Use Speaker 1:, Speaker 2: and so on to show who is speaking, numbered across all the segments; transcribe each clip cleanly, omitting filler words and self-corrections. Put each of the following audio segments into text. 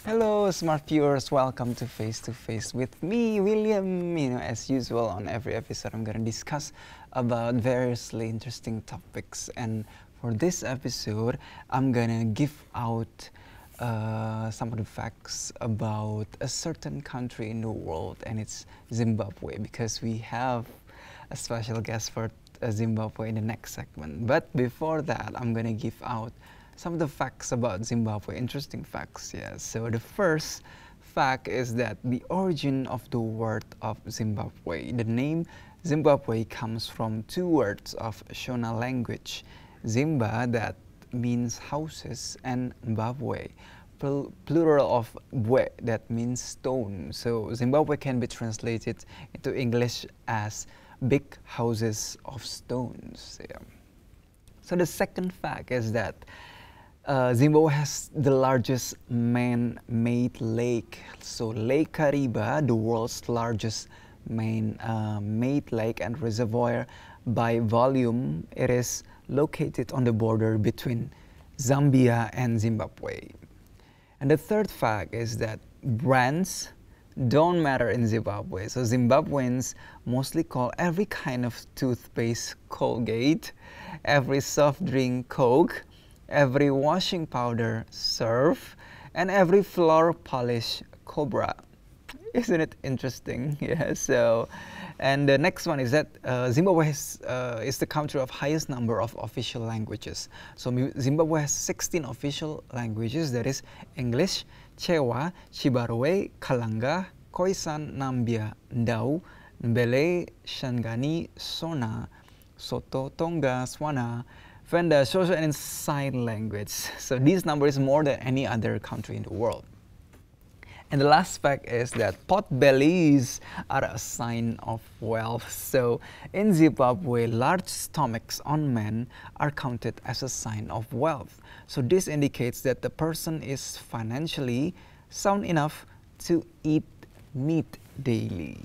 Speaker 1: Hello, smart viewers. Welcome to Face with me, William. As usual, on every episode, I'm gonna discuss about variously interesting topics. And for this episode, I'm gonna give out some of the facts about a certain country in the world, and it's Zimbabwe, because we have a special guest for Zimbabwe in the next segment. But before that, I'm gonna give out some of the facts about Zimbabwe, interesting facts, yes. So the first fact is that the origin of the word of Zimbabwe. The name Zimbabwe comes from two words of Shona language. Zimba, that means houses, and Mbabwe, plural of bwe, that means stone. So Zimbabwe can be translated into English as big houses of stones. Yeah. So the second fact is that Zimbabwe has the largest man-made lake. So Lake Kariba, the world's largest man-made lake and reservoir by volume, it is located on the border between Zambia and Zimbabwe. And the third fact is that brands don't matter in Zimbabwe. So Zimbabweans mostly call every kind of toothpaste Colgate, every soft drink Coke, every washing powder Surf, and every floor polish Cobra. Isn't it interesting? Yeah. So, and the next one is that Zimbabwe is the country of highest number of official languages. So Zimbabwe has 16 official languages. That is English, Chewa, Chibarwe, Kalanga, Khoisan, Nambia, Ndau, Mbele, Shangani, Sona, Soto, Tonga, Swana, Venda, social and sign language. So this number is more than any other country in the world. And the last fact is that pot bellies are a sign of wealth. So in Zimbabwe, large stomachs on men are counted as a sign of wealth. So this indicates that the person is financially sound enough to eat meat daily.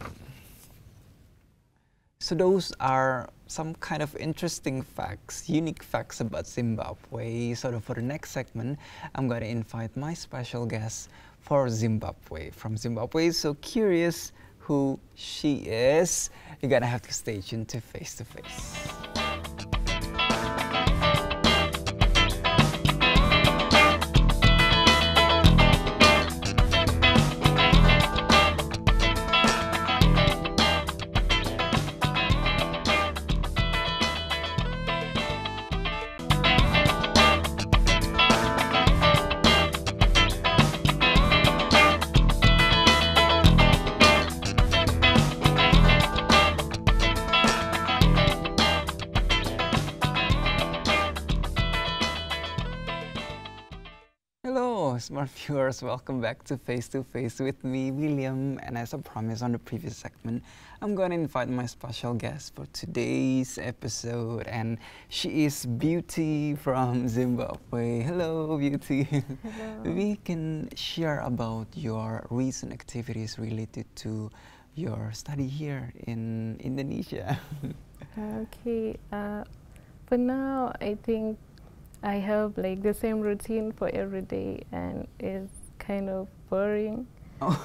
Speaker 1: So those are some kind of interesting facts, unique facts about Zimbabwe. So for the next segment, I'm going to invite my special guest for Zimbabwe, from Zimbabwe. So curious who she is, you're going to have to stay tuned to Face. Hello, smart viewers, welcome back to Face with me, William. And as I promised on the previous segment, I'm going to invite my special guest for today's episode, and she is Beauty from Zimbabwe. Hello, Beauty.
Speaker 2: Hello.
Speaker 1: We can share about your recent activities related to your study here in Indonesia.
Speaker 2: Okay, for now, I think I have like the same routine for every day, and it's kind of boring.
Speaker 1: Oh.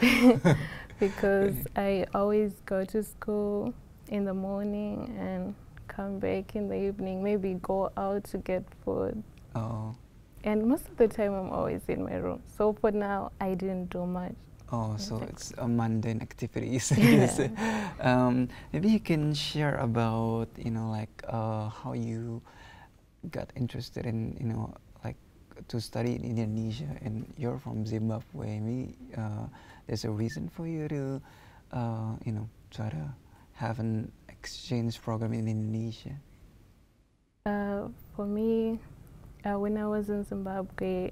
Speaker 2: Because I always go to school in the morning and come back in the evening, maybe go out to get food.
Speaker 1: Oh.
Speaker 2: And most of the time I'm always in my room. So for now, I didn't do much.
Speaker 1: Oh, so
Speaker 2: Thanks.
Speaker 1: it's a mundane activities.
Speaker 2: Yeah.
Speaker 1: Maybe you can share about, how you got interested in, like to study in Indonesia, and you're from Zimbabwe. Maybe there's a reason for you to, try to have an exchange program in Indonesia.
Speaker 2: For me, when I was in Zimbabwe,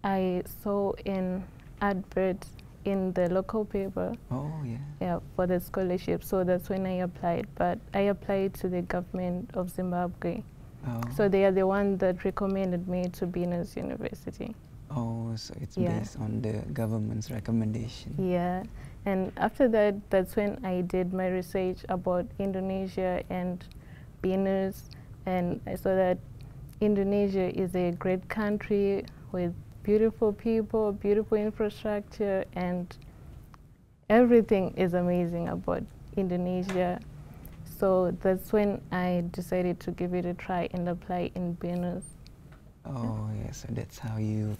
Speaker 2: I saw an advert in the local paper.
Speaker 1: Oh, yeah.
Speaker 2: Yeah, for the scholarship. So that's when I applied. But I applied to the government of Zimbabwe.
Speaker 1: Oh.
Speaker 2: So they are the one that recommended me to Venus University.
Speaker 1: Oh, so it's
Speaker 2: Yeah.
Speaker 1: based on the government's recommendation.
Speaker 2: Yeah, and after that, that's when I did my research about Indonesia and Venus, and I saw that Indonesia is a great country with beautiful people, beautiful infrastructure, and everything is amazing about Indonesia. So that's when I decided to give it a try and apply in Venus.
Speaker 1: Oh, yeah, so that's how you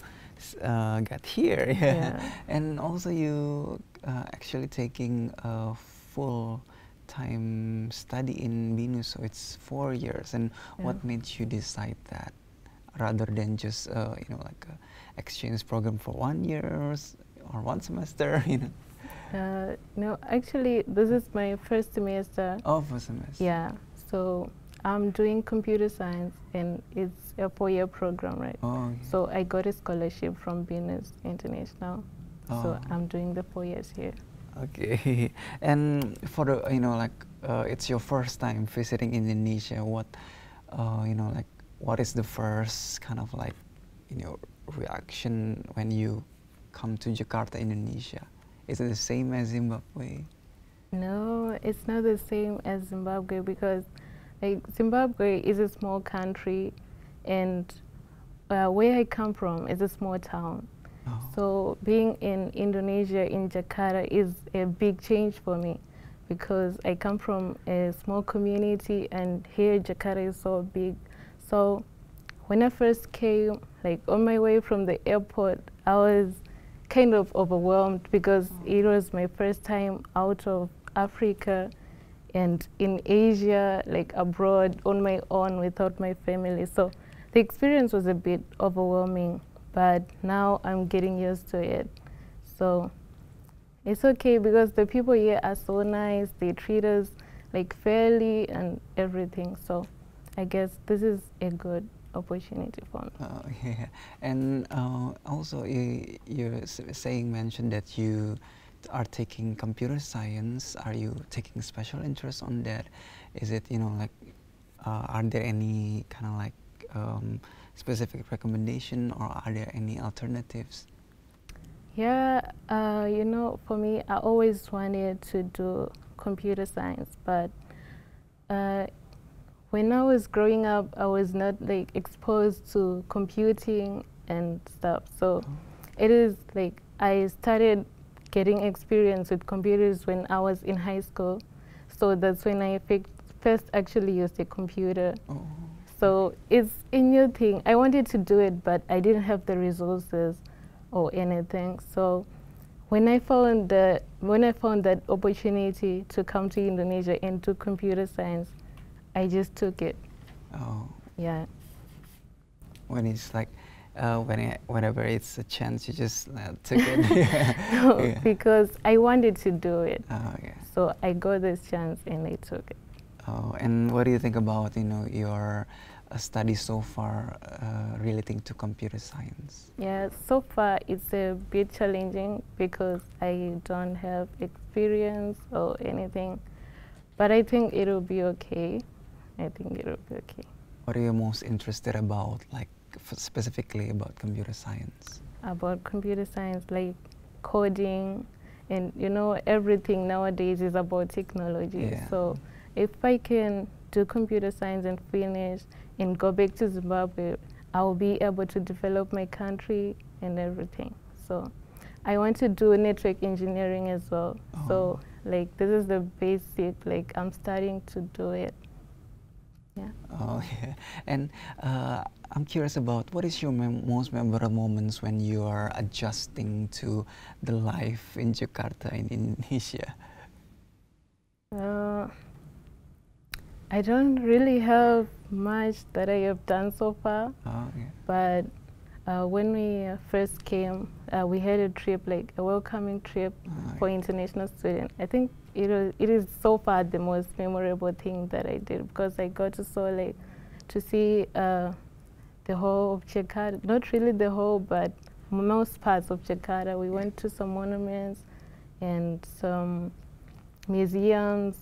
Speaker 1: got here.
Speaker 2: Yeah.
Speaker 1: And also you actually taking a full-time study in Venus, so it's 4 years. And what made you decide that, rather than just like a exchange program for 1 year or 1 semester?
Speaker 2: No, actually, this is my first semester.
Speaker 1: Oh, first semester.
Speaker 2: Yeah, so I'm doing computer science, and it's a 4-year program, right?
Speaker 1: Oh, okay.
Speaker 2: So I got a scholarship from Venus International. So I'm doing the 4 years here.
Speaker 1: Okay. And for the it's your first time visiting Indonesia. What what is the first kind of reaction when you come to Jakarta, Indonesia? Is it the same as Zimbabwe?
Speaker 2: No, it's not the same as Zimbabwe, because Zimbabwe is a small country, and where I come from is a small town.
Speaker 1: Oh.
Speaker 2: So being in Indonesia, in Jakarta, is a big change for me, because I come from a small community, and here Jakarta is so big. So when I first came, on my way from the airport, I was kind of overwhelmed, because it was my first time out of Africa and in Asia, abroad, on my own, without my family. So the experience was a bit overwhelming, but now I'm getting used to it. So it's okay, because the people here are so nice. They treat us fairly and everything. So I guess this is a good opportunity for me.
Speaker 1: Yeah. And also you're mentioned that you are taking computer science. Are you taking special interest on that? Is it are there any kind of specific recommendation, or are there any alternatives?
Speaker 2: Yeah, for me, I always wanted to do computer science, but when I was growing up, I was not exposed to computing and stuff. So it is I started getting experience with computers when I was in high school. So that's when I first actually used a computer.
Speaker 1: Oh.
Speaker 2: So it's a new thing. I wanted to do it, but I didn't have the resources or anything. So when I found that opportunity to come to Indonesia and do computer science, I just took it.
Speaker 1: Oh.
Speaker 2: Yeah.
Speaker 1: When it's whenever it's a chance, you just took it.
Speaker 2: No,
Speaker 1: yeah.
Speaker 2: Because I wanted to do it.
Speaker 1: Oh, yeah.
Speaker 2: So I got this chance and I took it.
Speaker 1: Oh, and what do you think about your study so far relating to computer science?
Speaker 2: Yeah, so far it's a bit challenging, because I don't have experience or anything, but I think it'll be okay. I think it'll be okay.
Speaker 1: What are you most interested about, specifically about computer science?
Speaker 2: About computer science, coding, and everything nowadays is about technology.
Speaker 1: Yeah.
Speaker 2: So if I can do computer science and finish and go back to Zimbabwe, I will be able to develop my country and everything. So I want to do network engineering as well.
Speaker 1: Oh.
Speaker 2: So this is the basic, I'm starting to do it. Yeah.
Speaker 1: Oh, yeah. And I'm curious about, what is your most memorable moments when you are adjusting to the life in Jakarta, in Indonesia?
Speaker 2: I don't really have much that I have done so far.
Speaker 1: Oh, yeah.
Speaker 2: But when we first came, we had a trip, a welcoming trip for international students. I think it is so far the most memorable thing that I did, because I got to see the whole of Jakarta. Not really the whole, but most parts of Jakarta. We went to some monuments and some museums,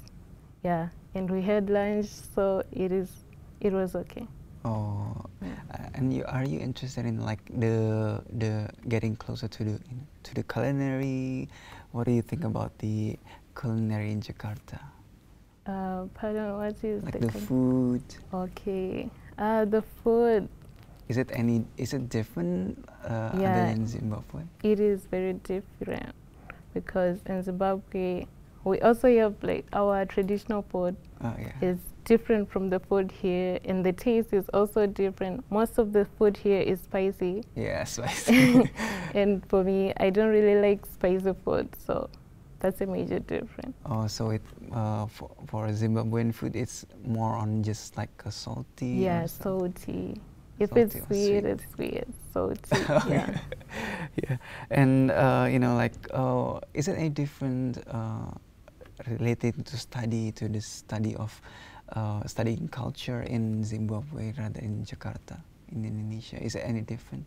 Speaker 2: yeah, and we had lunch. So it was okay.
Speaker 1: Oh, and are you interested in the getting closer to the culinary? What do you think about the culinary in Jakarta?
Speaker 2: Pardon, what is
Speaker 1: the food?
Speaker 2: Okay, the food.
Speaker 1: Is it different other than Zimbabwe?
Speaker 2: It is very different because in Zimbabwe we also have like our traditional food is different from the food here, and the taste is also different. Most of the food here is spicy.
Speaker 1: Yeah, spicy.
Speaker 2: And for me, I don't really like spicy food, so that's a major difference.
Speaker 1: Oh, so it for Zimbabwean food, it's more on just like a salty.
Speaker 2: Yeah, salty. If
Speaker 1: Salty
Speaker 2: it's sweet, it's sweet. Salty. Yeah.
Speaker 1: Yeah, and you know, like, is it any different related to the study of studying culture in Zimbabwe rather in Jakarta, in Indonesia? Is it any different?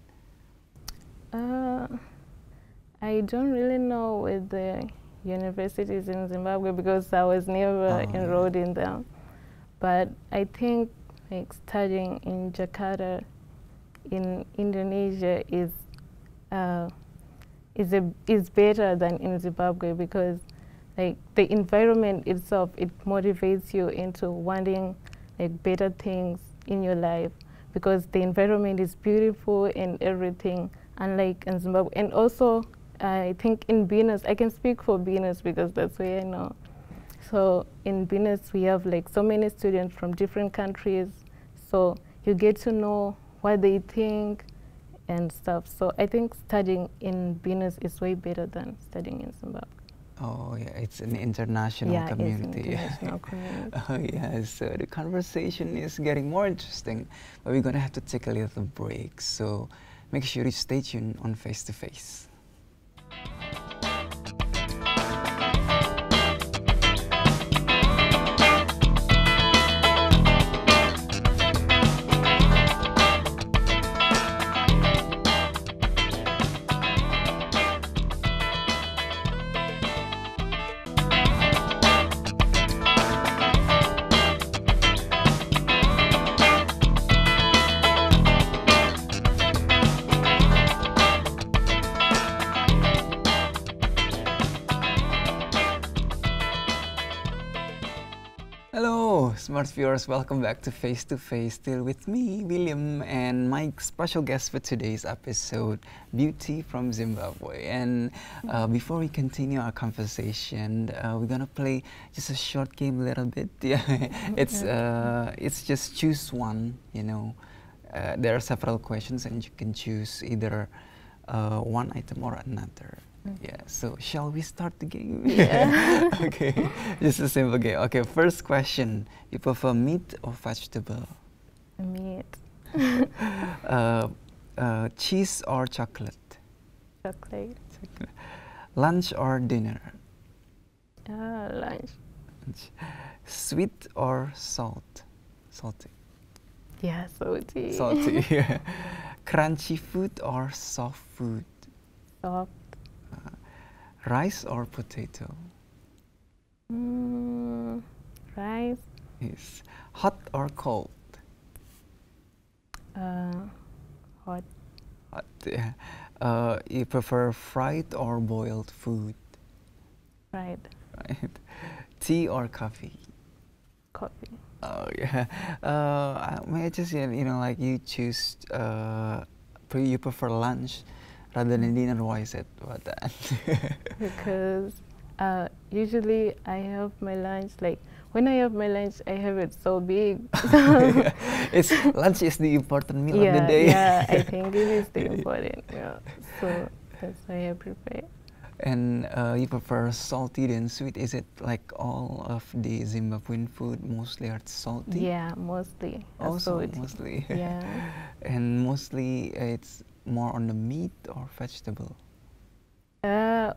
Speaker 2: I don't really know with the universities in Zimbabwe because I was never enrolled in them. But I think like studying in Jakarta, in Indonesia, is better than in Zimbabwe because like the environment itself, it motivates you into wanting like better things in your life because the environment is beautiful and everything, unlike in Zimbabwe. And also, I think in Venus, I can speak for Venus because that's where I know. So in Venus, we have like so many students from different countries, so you get to know what they think and stuff. So I think studying in Venus is way better than studying in Zimbabwe.
Speaker 1: Oh yeah, it's an international community.
Speaker 2: It's an international community.
Speaker 1: Oh yeah, so the conversation is getting more interesting, but we're gonna have to take a little break. So make sure you stay tuned on Face to Face. Hello, smart viewers, welcome back to Face to Face. Still with me, William, and my special guest for today's episode, Beauty from Zimbabwe. And before we continue our conversation, we're gonna play just a short game, a little bit. Yeah, it's just choose one. You know, there are several questions, and you can choose either one item or another. Yeah, so shall we start the game?
Speaker 2: Yeah.
Speaker 1: Okay, just a simple game. Okay, first question. You prefer meat or vegetable?
Speaker 2: Meat.
Speaker 1: Cheese or chocolate?
Speaker 2: Chocolate.
Speaker 1: Lunch or dinner?
Speaker 2: Lunch.
Speaker 1: Sweet or salt? Salty.
Speaker 2: Yeah, salty.
Speaker 1: Salty. Yeah. Crunchy food or soft food?
Speaker 2: Soft.
Speaker 1: Rice or potato?
Speaker 2: Rice.
Speaker 1: Yes. Hot or cold?
Speaker 2: Hot.
Speaker 1: Hot. Yeah. You prefer fried or boiled food?
Speaker 2: Fried.
Speaker 1: Right. Tea or coffee?
Speaker 2: Coffee.
Speaker 1: Oh yeah. May I just like you choose you prefer lunch rather than dinner? Why is it? What that?
Speaker 2: Because usually I have my lunch, like when I have my lunch, I have it so big.
Speaker 1: Yeah. Lunch is the important meal of the day.
Speaker 2: Yeah, I think it is the important. Yeah, so that's why I prepare.
Speaker 1: And you prefer salty than sweet? Is it like all of the Zimbabwean food mostly are salty?
Speaker 2: Yeah, mostly.
Speaker 1: Also
Speaker 2: salty.
Speaker 1: mostly.
Speaker 2: Yeah.
Speaker 1: And mostly it's more on the meat or vegetable?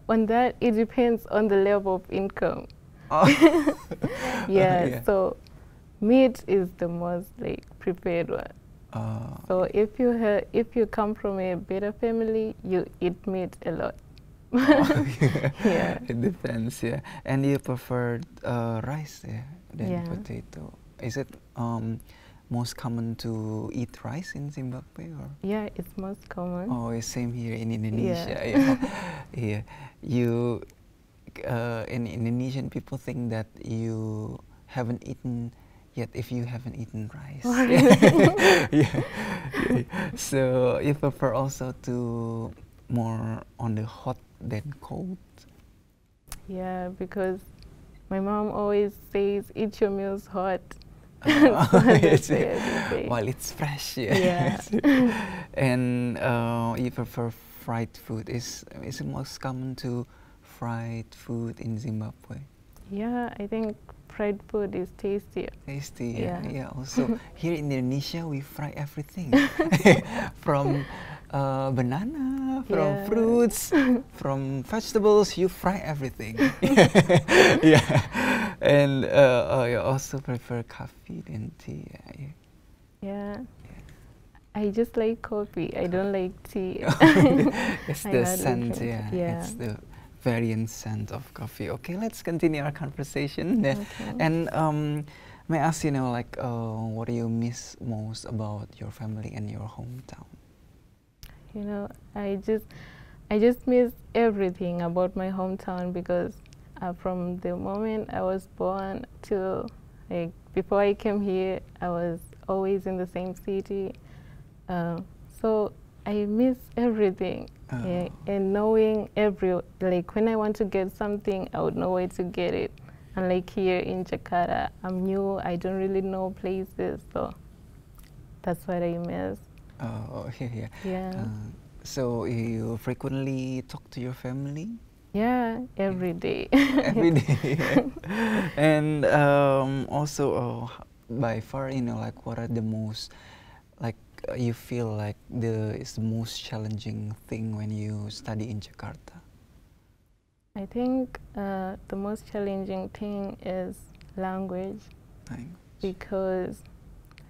Speaker 2: On that, it depends on the level of income.
Speaker 1: Oh.
Speaker 2: Yeah, so meat is the most like prepared one. So if you come from a better family, you eat meat a lot. Yeah.
Speaker 1: It depends, yeah. And you prefer rice than potato. Is it most common to eat rice in Zimbabwe, or?
Speaker 2: Yeah, it's most common.
Speaker 1: Oh, it's same here in Indonesia. Yeah. Yeah. You in Indonesian people think that you haven't eaten yet if you haven't eaten rice.
Speaker 2: Oh, really?
Speaker 1: Yeah. So you prefer also to more on the hot than cold?
Speaker 2: Yeah, because my mom always says, eat your meals hot.
Speaker 1: Yes,
Speaker 2: Yeah.
Speaker 1: while it's fresh,
Speaker 2: Yeah.
Speaker 1: And you prefer fried food. Is it most common to fried food in Zimbabwe?
Speaker 2: Yeah, I think fried food is tastier.
Speaker 1: Tasty,
Speaker 2: Yeah.
Speaker 1: yeah. Also, here in Indonesia, we fry everything from banana, from
Speaker 2: Yeah.
Speaker 1: fruits, from vegetables. You fry everything. Yeah, and you also prefer coffee than tea.
Speaker 2: Yeah. I just like coffee. I don't like tea.
Speaker 1: It's
Speaker 2: I
Speaker 1: the
Speaker 2: hardly
Speaker 1: scent,
Speaker 2: drink it. Yeah.
Speaker 1: It's the variant scent of coffee. Okay, let's continue our conversation.
Speaker 2: Okay.
Speaker 1: And may I ask, like, what do you miss most about your family and your hometown?
Speaker 2: You know, I just miss everything about my hometown because from the moment I was born till like before I came here, I was always in the same city. So I miss everything. Yeah, and knowing like when I want to get something, I would know where to get it. And like here in Jakarta, I'm new, I don't really know places, so that's what I miss.
Speaker 1: Oh, yeah.
Speaker 2: Yeah.
Speaker 1: So you frequently talk to your family?
Speaker 2: Yeah, every day.
Speaker 1: Every day. And also, by far, like, what are the most, like, you feel like is the most challenging thing when you study in Jakarta?
Speaker 2: I think the most challenging thing is language. Because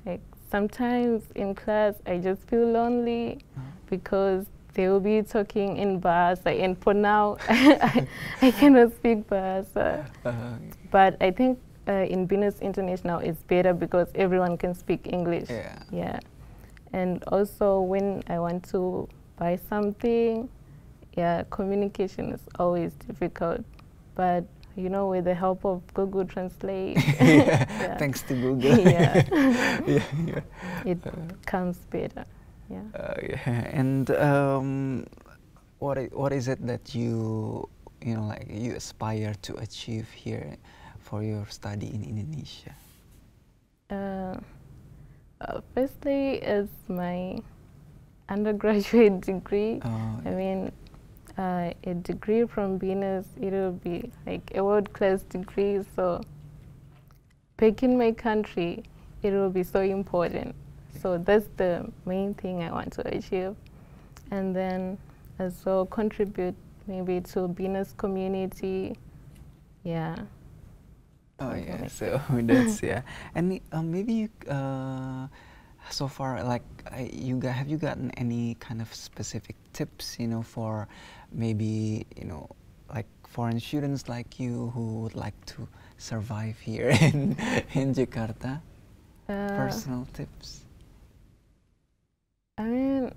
Speaker 2: like sometimes in class I just feel lonely because they will be talking in Bahasa, and for now I cannot speak Bahasa. But I think in Business International it's better because everyone can speak English. Yeah. And also when I want to buy something, yeah, communication is always difficult. But with the help of Google Translate,
Speaker 1: yeah. Thanks to Google.
Speaker 2: Yeah.
Speaker 1: Yeah.
Speaker 2: It comes better. Yeah.
Speaker 1: Yeah. And what is it that you aspire to achieve here for your study in Indonesia?
Speaker 2: Firstly, is my undergraduate degree. I mean, a degree from Venus, it will be like a world-class degree. So back in my country, it will be so important. So that's the main thing I want to achieve. And then as well contribute maybe to Venus community. Yeah.
Speaker 1: Oh yeah, so that's And maybe you, so far, like, have you gotten any kind of specific tips, for maybe like foreign students like you who would like to survive here in Jakarta? Personal tips.
Speaker 2: I mean,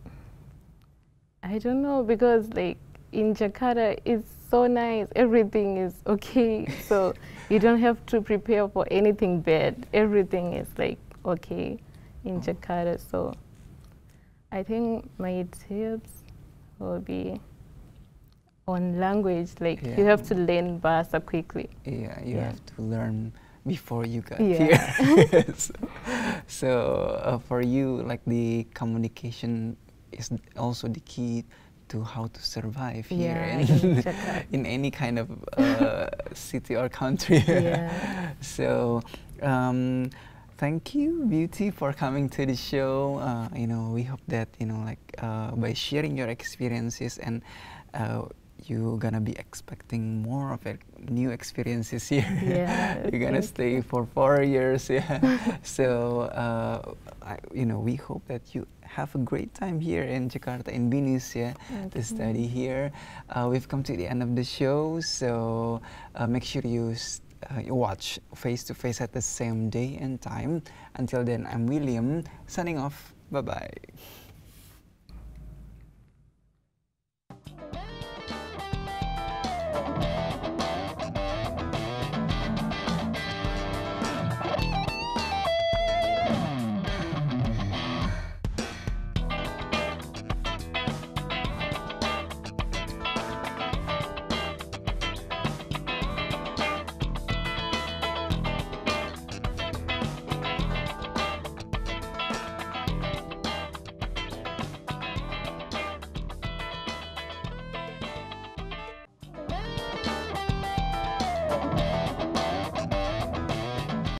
Speaker 2: I don't know, because like in Jakarta it's so nice, everything is okay, so you don't have to prepare for anything bad. Everything is like okay in Jakarta. So I think my tips will be on language, like you have to learn Bahasa quickly.
Speaker 1: Yeah, you have to learn before you got
Speaker 2: here.
Speaker 1: So for you, like, the communication is also the key to how to survive here in any kind of city or country. So thank you, Beauty, for coming to the show. We hope that by sharing your experiences, and you're gonna be expecting more of new experiences here. You're gonna stay for 4 years. So we hope that you have a great time here in Jakarta, in Binus, to study here. We've come to the end of the show, so make sure you watch Face to Face at the same day and time. Until then, I'm William, signing off. Bye-bye.